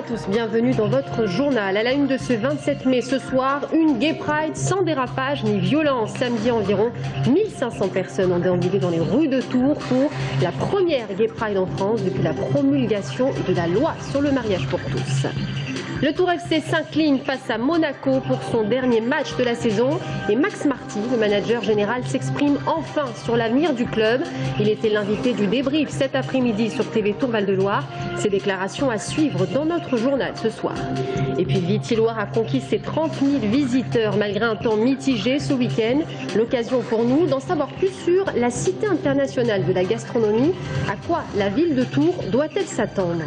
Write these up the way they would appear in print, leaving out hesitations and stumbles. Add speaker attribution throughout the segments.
Speaker 1: à tous, bienvenue dans votre journal. À la une de ce 27 mai, ce soir, une Gay Pride sans dérapage ni violence. Samedi, environ 1500 personnes ont déambulé dans les rues de Tours pour la première Gay Pride en France depuis la promulgation de la loi sur le mariage pour tous. Le Tours FC s'incline face à Monaco pour son dernier match de la saison. Et Max Marty, le manager général, s'exprime enfin sur l'avenir du club. Il était l'invité du débrief cet après-midi sur TV Tours Val-de-Loire. Ses déclarations à suivre dans notre journal ce soir. Et puis Vitti-Loire a conquis ses 30 000 visiteurs malgré un temps mitigé ce week-end. L'occasion pour nous d'en savoir plus sur la Cité internationale de la gastronomie. À quoi la ville de Tours doit-elle s'attendre ?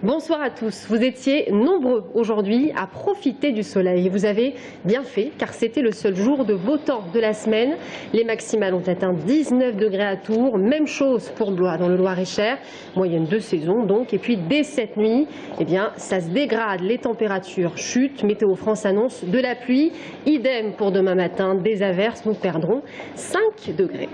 Speaker 1: Bonsoir à tous. Vous étiez nombreux aujourd'hui à profiter du soleil. Vous avez bien fait car c'était le seul jour de beau temps de la semaine. Les maximales ont atteint 19 degrés à Tours. Même chose pour Blois dans le Loir-et-Cher. Moyenne de saison donc. Et puis dès cette nuit, ça se dégrade. Les températures chutent. Météo France annonce de la pluie. Idem pour demain matin. Des averses. Nous perdrons 5 degrés.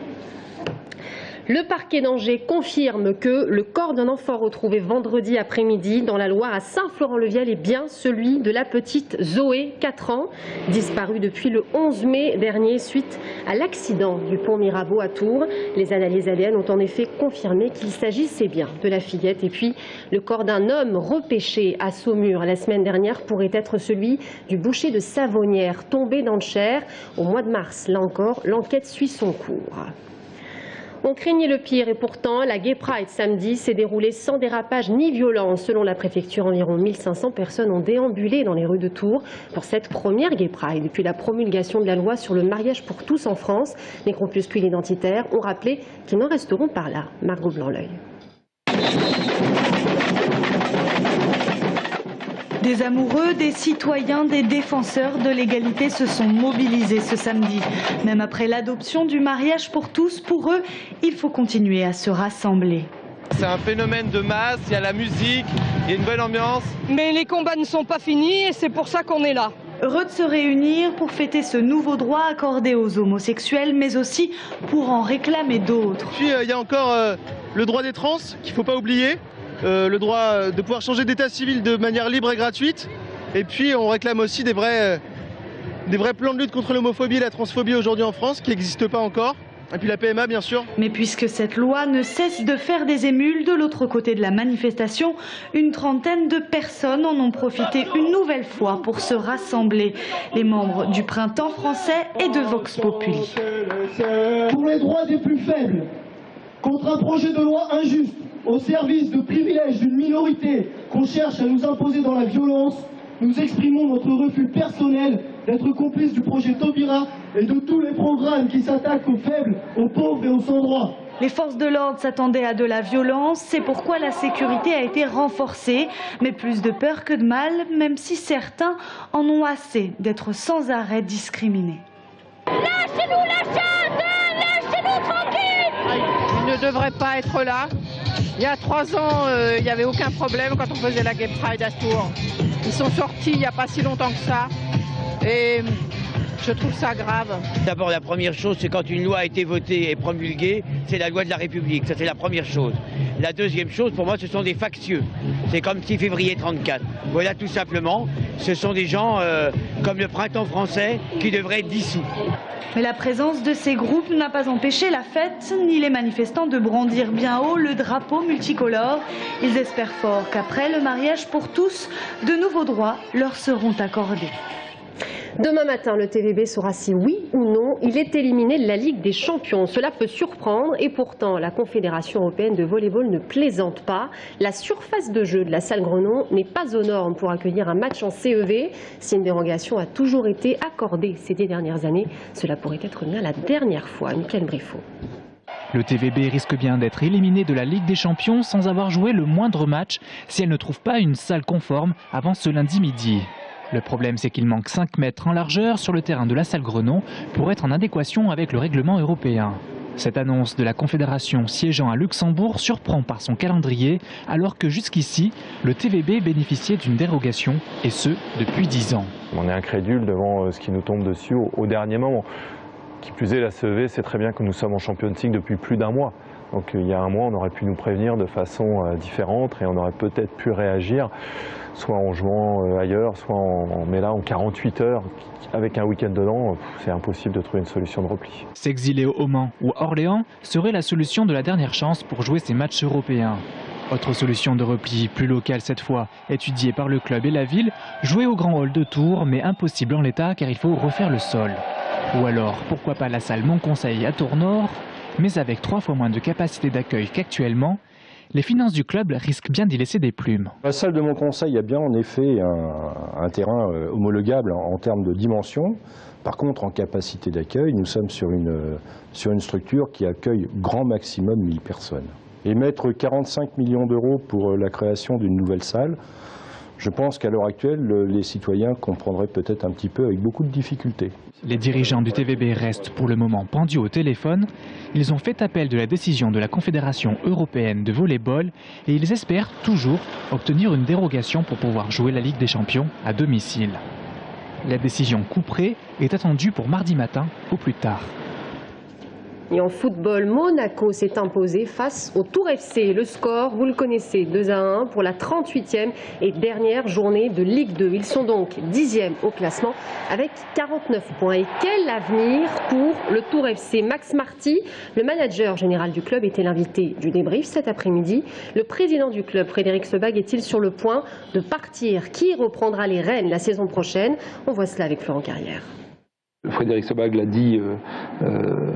Speaker 1: Le parquet d'Angers confirme que le corps d'un enfant retrouvé vendredi après-midi dans la Loire à Saint-Florent-le-Viel est bien celui de la petite Zoé, 4 ans, disparue depuis le 11 mai dernier suite à l'accident du pont Mirabeau à Tours. Les analyses ADN ont en effet confirmé qu'il s'agissait bien de la fillette. Et puis, le corps d'un homme repêché à Saumur la semaine dernière pourrait être celui du boucher de Savonnières, tombé dans le Cher. Au mois de mars, là encore, l'enquête suit son cours. On craignait le pire et pourtant, la Gay Pride samedi s'est déroulée sans dérapage ni violence. Selon la préfecture, environ 1500 personnes ont déambulé dans les rues de Tours pour cette première Gay Pride. Depuis la promulgation de la loi sur le mariage pour tous en France, les groupuscules identitaires ont rappelé qu'ils n'en resteront pas là. Margot Blanc-L'Œil.
Speaker 2: Des amoureux, des citoyens, des défenseurs de l'égalité se sont mobilisés ce samedi. Même après l'adoption du mariage pour tous, pour eux, il faut continuer à se rassembler.
Speaker 3: C'est un phénomène de masse, il y a la musique, il y a une bonne ambiance.
Speaker 4: Mais les combats ne sont pas finis et c'est pour ça qu'on est là.
Speaker 2: Heureux de se réunir pour fêter ce nouveau droit accordé aux homosexuels, mais aussi pour en réclamer d'autres.
Speaker 3: Puis il y a encore le droit des trans qu'il ne faut pas oublier. Le droit de pouvoir changer d'état civil de manière libre et gratuite. Et puis on réclame aussi des vrais plans de lutte contre l'homophobie et la transphobie aujourd'hui en France qui n'existent pas encore. Et puis la PMA bien sûr.
Speaker 2: Mais puisque cette loi ne cesse de faire des émules, de l'autre côté de la manifestation, une trentaine de personnes en ont profité une nouvelle fois pour se rassembler. Les membres du Printemps français et de Vox Populi.
Speaker 5: Pour les droits des plus faibles, contre un projet de loi injuste, au service de privilèges d'une minorité qu'on cherche à nous imposer dans la violence, nous exprimons notre refus personnel d'être complices du projet Taubira et de tous les programmes qui s'attaquent aux faibles, aux pauvres et aux sans-droit.
Speaker 2: Les forces de l'ordre s'attendaient à de la violence, c'est pourquoi la sécurité a été renforcée. Mais plus de peur que de mal, même si certains en ont assez d'être sans arrêt discriminés.
Speaker 6: Lâchez-nous la chatte! Lâchez-nous tranquille!
Speaker 4: Ils ne devraient pas être là. Il y a 3 ans, il n'y avait aucun problème quand on faisait la Gay Pride à Tours. Ils sont sortis il n'y a pas si longtemps que ça. Et je trouve ça grave.
Speaker 7: D'abord, la première chose, c'est quand une loi a été votée et promulguée, c'est la loi de la République. Ça, c'est la première chose. La deuxième chose, pour moi, ce sont des factieux. C'est comme 6 février 34. Voilà, tout simplement. Ce sont des gens comme le Printemps français qui devraient être dissous.
Speaker 2: Mais la présence de ces groupes n'a pas empêché la fête, ni les manifestants de brandir bien haut le drapeau multicolore. Ils espèrent fort qu'après le mariage pour tous, de nouveaux droits leur seront accordés.
Speaker 1: Demain matin, le TVB saura si oui ou non il est éliminé de la Ligue des Champions. Cela peut surprendre et pourtant la Confédération européenne de volleyball ne plaisante pas. La surface de jeu de la salle Grenon n'est pas aux normes pour accueillir un match en CEV. Si une dérogation a toujours été accordée ces 10 dernières années, cela pourrait être bien la dernière fois. Mickaël Briffaut.
Speaker 8: Le TVB risque bien d'être éliminé de la Ligue des Champions sans avoir joué le moindre match si elle ne trouve pas une salle conforme avant ce lundi midi. Le problème, c'est qu'il manque 5 mètres en largeur sur le terrain de la salle Grenon pour être en adéquation avec le règlement européen. Cette annonce de la Confédération siégeant à Luxembourg surprend par son calendrier, alors que jusqu'ici, le TVB bénéficiait d'une dérogation, et ce, depuis 10 ans.
Speaker 9: On est incrédule devant ce qui nous tombe dessus au dernier moment. Qui plus est, la CEV sait très bien que nous sommes en Champions League depuis plus d'1 mois. Donc il y a un mois, on aurait pu nous prévenir de façon différente et on aurait peut-être pu réagir, soit en jouant ailleurs, soit mais là en 48 heures, avec un week-end dedans, c'est impossible de trouver une solution de repli.
Speaker 8: S'exiler au Mans ou à Orléans serait la solution de la dernière chance pour jouer ces matchs européens. Autre solution de repli, plus locale cette fois, étudiée par le club et la ville, jouer au Grand Hall de Tours, mais impossible en l'état car il faut refaire le sol. Ou alors, pourquoi pas la salle Montconseil à Tours-Nord, mais avec 3 fois moins de capacité d'accueil qu'actuellement, les finances du club risquent bien d'y laisser des plumes.
Speaker 10: La salle de Montconseil a bien en effet un terrain homologable en termes de dimension. Par contre, en capacité d'accueil, nous sommes sur une structure qui accueille grand maximum 1000 personnes. Et mettre 45 millions d'euros pour la création d'une nouvelle salle, je pense qu'à l'heure actuelle, les citoyens comprendraient peut-être un petit peu avec beaucoup de difficultés.
Speaker 8: Les dirigeants du TVB restent pour le moment pendus au téléphone. Ils ont fait appel de la décision de la Confédération européenne de volley-ball et ils espèrent toujours obtenir une dérogation pour pouvoir jouer la Ligue des Champions à domicile. La décision coup près est attendue pour mardi matin au plus tard.
Speaker 1: Et en football, Monaco s'est imposé face au Tours FC. Le score, vous le connaissez, 2-1 pour la 38e et dernière journée de Ligue 2. Ils sont donc 10e au classement avec 49 points. Et quel avenir pour le Tours FC? Max Marty, le manager général du club, était l'invité du débrief cet après-midi. Le président du club, Frédéric Sebag, est-il sur le point de partir? Qui reprendra les rênes la saison prochaine? On voit cela avec Florent Carrière.
Speaker 11: Frédéric Sebag l'a dit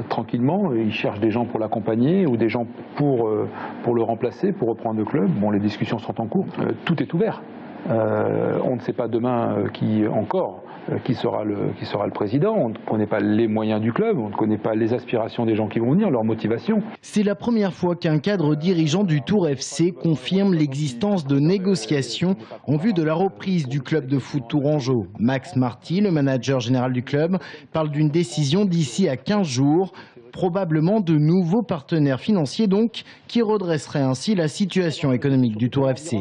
Speaker 11: tranquillement, il cherche des gens pour l'accompagner ou des gens pour le remplacer, pour reprendre le club. Bon, les discussions sont en cours, tout est ouvert. On ne sait pas demain qui sera le président, on ne connaît pas les moyens du club, on ne connaît pas les aspirations des gens qui vont venir, leur motivation.
Speaker 12: C'est la première fois qu'un cadre dirigeant du Tours FC confirme l'existence de négociations en vue de la reprise du club de foot tourangeau. Max Marty, le manager général du club, parle d'une décision d'ici à 15 jours. Probablement de nouveaux partenaires financiers donc, qui redresseraient ainsi la situation économique du Tours FC.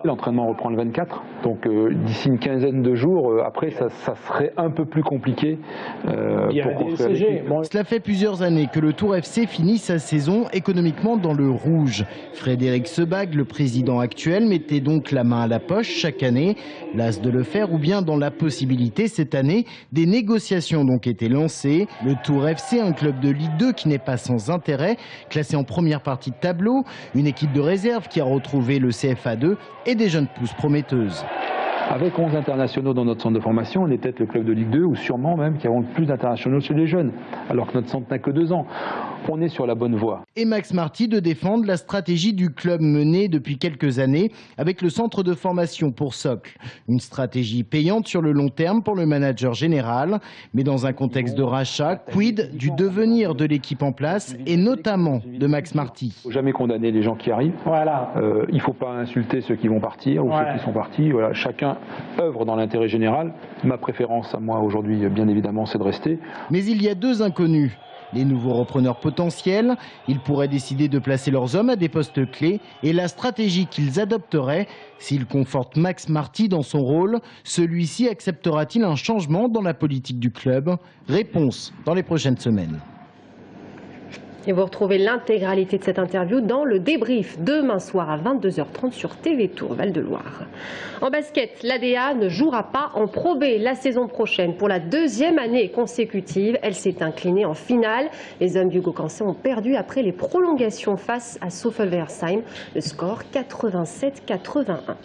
Speaker 11: L'entraînement reprend le 24, donc d'ici une quinzaine de jours, après ça serait un peu plus compliqué pour construire l'équipe.
Speaker 12: Cela fait plusieurs années que le Tours FC finit sa saison économiquement dans le rouge. Frédéric Sebag, le président actuel, mettait donc la main à la poche chaque année, las de le faire ou bien dans la possibilité cette année. Des négociations ont donc été lancées. Le Tours FC, un club de Ligue 2 qui n'est pas sans intérêt, classé en première partie de tableau, une équipe de réserve qui a retrouvé le CFA2 et des jeunes pousses prometteuses.
Speaker 11: Avec 11 internationaux dans notre centre de formation, on est peut-être le club de Ligue 2 ou sûrement même qui avons le plus d'internationaux chez les jeunes, alors que notre centre n'a que 2 ans. On est sur la bonne voie.
Speaker 12: Et Max Marty de défendre la stratégie du club menée depuis quelques années avec le centre de formation pour socle. Une stratégie payante sur le long terme pour le manager général, mais dans un contexte de rachat, quid du devenir de l'équipe en place et notamment de Max Marty.
Speaker 11: Il ne faut jamais condamner les gens qui arrivent. Voilà. Il ne faut pas insulter ceux qui vont partir ou ceux qui sont partis. Voilà. Chacun œuvre dans l'intérêt général. Ma préférence à moi aujourd'hui, bien évidemment, c'est de rester.
Speaker 12: Mais il y a 2 inconnus. Les nouveaux repreneurs potentiels, ils pourraient décider de placer leurs hommes à des postes clés et la stratégie qu'ils adopteraient s'ils confortent Max Marty dans son rôle, celui-ci acceptera-t-il un changement dans la politique du club? Réponse dans les prochaines semaines.
Speaker 1: Et vous retrouvez l'intégralité de cette interview dans le débrief demain soir à 22h30 sur TV Tours Val-de-Loire. En basket, l'ADA ne jouera pas en Pro B la saison prochaine. Pour la 2e année consécutive, elle s'est inclinée en finale. Les hommes d'Hugo Cancé ont perdu après les prolongations face à Soffelversheim. Le score 87-81.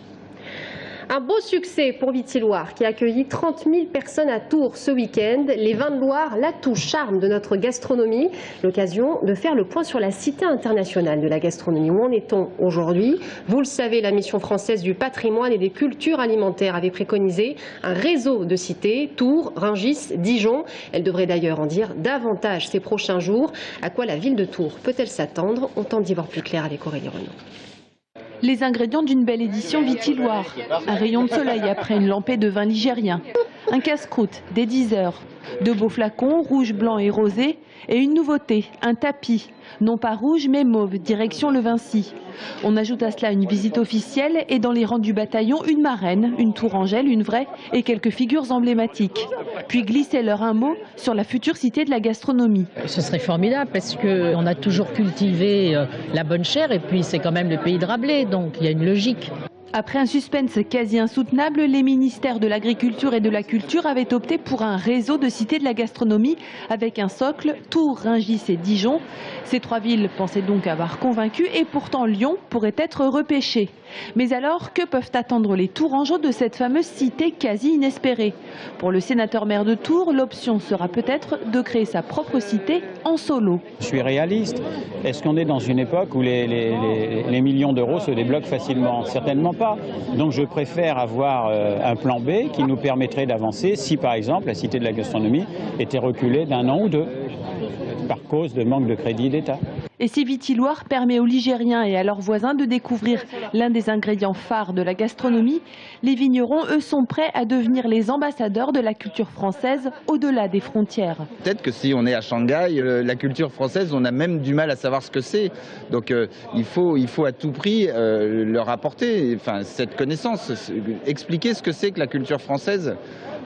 Speaker 1: Un beau succès pour Vitilloire qui a accueilli 30 000 personnes à Tours ce week-end. Les vins de Loire, l'atout charme de notre gastronomie. L'occasion de faire le point sur la Cité internationale de la gastronomie. Où en est-on aujourd'hui? Vous le savez, la mission française du patrimoine et des cultures alimentaires avait préconisé un réseau de cités, Tours, Rungis, Dijon. Elle devrait d'ailleurs en dire davantage ces prochains jours. À quoi la ville de Tours peut-elle s'attendre? On tente d'y voir plus clair avec Aurélie Renaud.
Speaker 13: Les ingrédients d'une belle édition Vitilloire. Un rayon de soleil après une lampée de vin ligérien. Un casse-croûte, des 10 heures. De beaux flacons, rouge, blanc et rosé. Et une nouveauté, un tapis. Non pas rouge mais mauve, direction le Vinci. On ajoute à cela une visite officielle et dans les rangs du bataillon, une marraine, une tourangelle, une vraie et quelques figures emblématiques. Puis glissez-leur un mot sur la future cité de la gastronomie.
Speaker 14: Ce serait formidable parce qu'on a toujours cultivé la bonne chair et puis c'est quand même le pays de Rabelais, donc il y a une logique.
Speaker 13: Après un suspense quasi insoutenable, les ministères de l'Agriculture et de la Culture avaient opté pour un réseau de cités de la gastronomie avec un socle, Tours, Rungis et Dijon. Ces 3 villes pensaient donc avoir convaincu et pourtant Lyon pourrait être repêché. Mais alors, que peuvent attendre les Tourangeaux de cette fameuse cité quasi inespérée? Pour le sénateur maire de Tours, l'option sera peut-être de créer sa propre cité en solo.
Speaker 15: Je suis réaliste. Est-ce qu'on est dans une époque où les millions d'euros se débloquent facilement? Certainement pas. Donc je préfère avoir un plan B qui nous permettrait d'avancer si par exemple la cité de la gastronomie était reculée d'1 an ou 2 par cause de manque de crédit d'État.
Speaker 13: Et si Vitiloire permet aux Ligériens et à leurs voisins de découvrir l'un des ingrédients phares de la gastronomie, les vignerons, eux, sont prêts à devenir les ambassadeurs de la culture française au-delà des frontières.
Speaker 16: Peut-être que si on est à Shanghai, la culture française, on a même du mal à savoir ce que c'est. Donc il faut à tout prix leur apporter cette connaissance, expliquer ce que c'est que la culture française.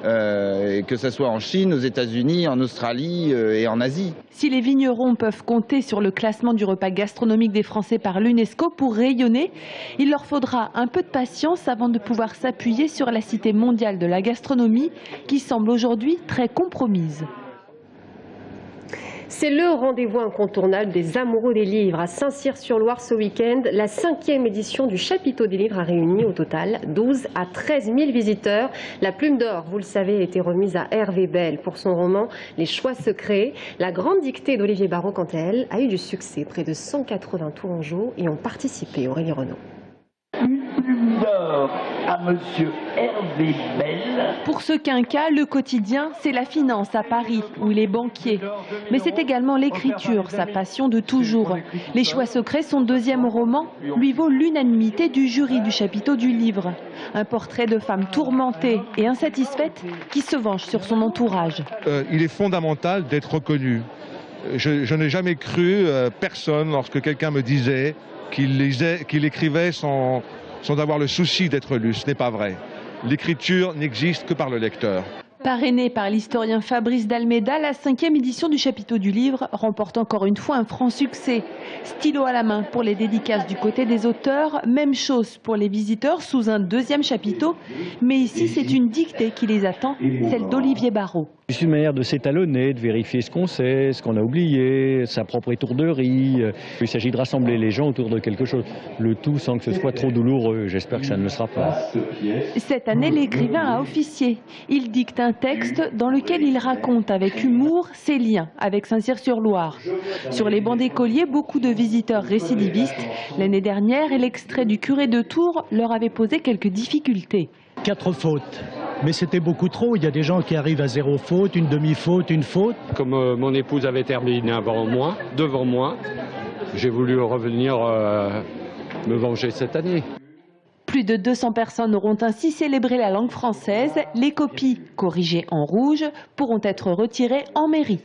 Speaker 16: Que ce soit en Chine, aux États-Unis, en Australie et en Asie.
Speaker 13: Si les vignerons peuvent compter sur le classement du repas gastronomique des Français par l'UNESCO pour rayonner, il leur faudra un peu de patience avant de pouvoir s'appuyer sur la cité mondiale de la gastronomie qui semble aujourd'hui très compromise.
Speaker 1: C'est le rendez-vous incontournable des amoureux des livres à Saint-Cyr-sur-Loire ce week-end. La 5e édition du Chapiteau des livres a réuni au total 12 à 13 000 visiteurs. La Plume d'Or, vous le savez, a été remise à Hervé Belle pour son roman Les Choix secrets. La grande dictée d'Olivier Barraud, quant à elle, a eu du succès. Près de 180 Tourangeaux y ont participé. Aurélie Renaud.
Speaker 17: Plume d'Or à Monsieur Hervé Belle.
Speaker 13: Pour ce quinquat, le quotidien, c'est la finance à Paris, où il est banquier. Mais c'est également l'écriture, sa passion de toujours. Les Choix secrets, son 2e roman, lui vaut l'unanimité du jury du Chapiteau du livre. Un portrait de femme tourmentée et insatisfaite qui se venge sur son entourage.
Speaker 18: Il est fondamental d'être reconnu. Je n'ai jamais cru personne lorsque quelqu'un me disait qu'il écrivait sans avoir le souci d'être lu. Ce n'est pas vrai. L'écriture n'existe que par le lecteur.
Speaker 13: Parrainée par l'historien Fabrice d'Almeida, la 5e édition du Chapiteau du livre remporte encore une fois un franc succès. Stylo à la main pour les dédicaces du côté des auteurs, même chose pour les visiteurs sous un 2e chapiteau. Mais ici, c'est une dictée qui les attend, celle d'Olivier Barraud.
Speaker 19: C'est une manière de s'étalonner, de vérifier ce qu'on sait, ce qu'on a oublié, sa propre étourderie. Il s'agit de rassembler les gens autour de quelque chose. Le tout sans que ce soit trop douloureux. J'espère que ça ne le sera pas.
Speaker 13: Cette année, l'écrivain a officié. Il dicte un texte dans lequel il raconte avec humour ses liens avec Saint-Cyr-sur-Loire. Sur les bancs d'écoliers, beaucoup de visiteurs récidivistes. L'année dernière, l'extrait du curé de Tours leur avait posé quelques difficultés.
Speaker 20: 4 fautes. Mais c'était beaucoup trop. Il y a des gens qui arrivent à 0 faute, une demi-faute, une faute.
Speaker 21: Comme mon épouse avait terminé devant moi, j'ai voulu revenir me venger cette année.
Speaker 13: Plus de 200 personnes auront ainsi célébré la langue française. Les copies, corrigées en rouge, pourront être retirées en mairie.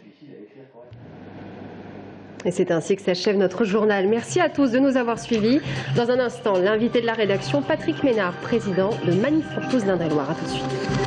Speaker 1: Et c'est ainsi que s'achève notre journal. Merci à tous de nous avoir suivis. Dans un instant, l'invité de la rédaction, Patrick Ménard, président de Manif pour tous d'Indre-et-Loire. À tout de suite.